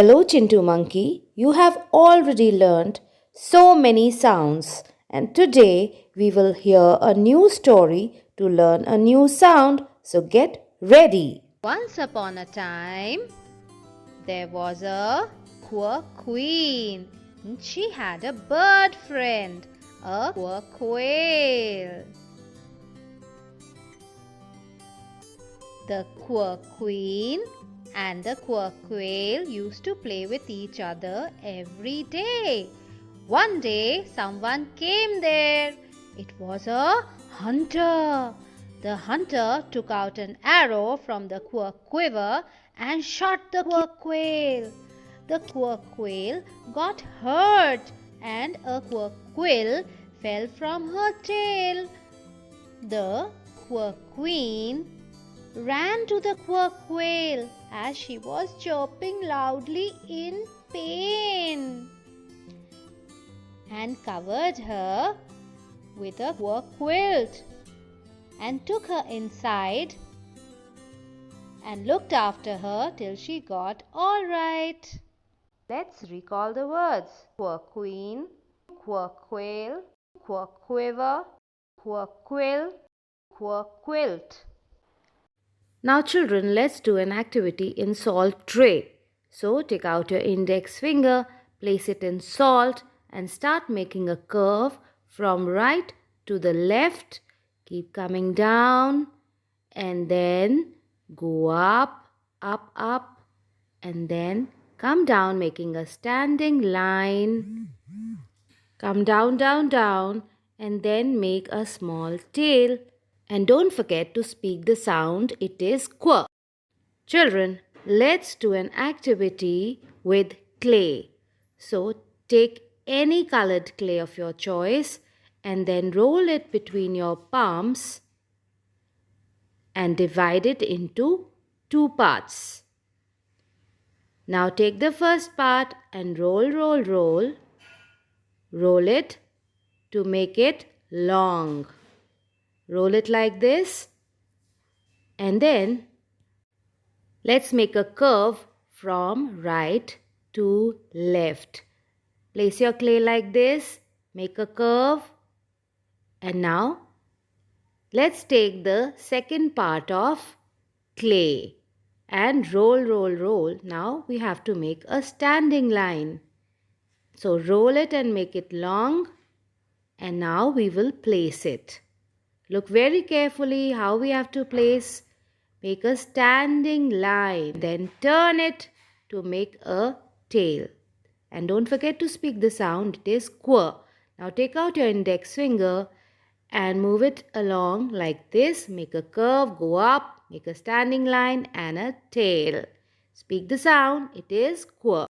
Hello Chintu Monkey, you have already learned so many sounds and today we will hear a new story to learn a new sound, so get ready. Once upon a time, there was a poor queen. She had a bird friend, a poor quail. The poor queen and the poor quail used to play with each other every day. One day, someone came there. It was a hunter. The hunter took out an arrow from the quiver and shot the poor quail. The poor quail got hurt and a poor quill fell from her tail. The poor queen ran to the poor quail as she was chirping loudly in pain and covered her with a poor quilt and took her inside and looked after her till she got all right. Let's recall the words: poor queen, poor quail, poor quiver, poor quill, poor quilt. Now children, let's do an activity in salt tray. So take out your index finger, place it in salt and start making a curve from right to the left. Keep coming down and then go up, up, up and then come down making a standing line. Come down, down, down and then make a small tail. And don't forget to speak the sound, it is quirk. Children, let's do an activity with clay. So take any colored clay of your choice and then roll it between your palms and divide it into two parts. Now take the first part and roll, roll, roll. Roll it to make it long. Roll it like this and then let's make a curve from right to left. Place your clay like this, make a curve and now let's take the second part of clay and roll, roll, roll. Now we have to make a standing line. So roll it and make it long and now we will place it. Look very carefully how we have to place. Make a standing line. Then turn it to make a tail. And don't forget to speak the sound. It is quirk. Now take out your index finger and move it along like this. Make a curve, go up, make a standing line and a tail. Speak the sound. It is quirk.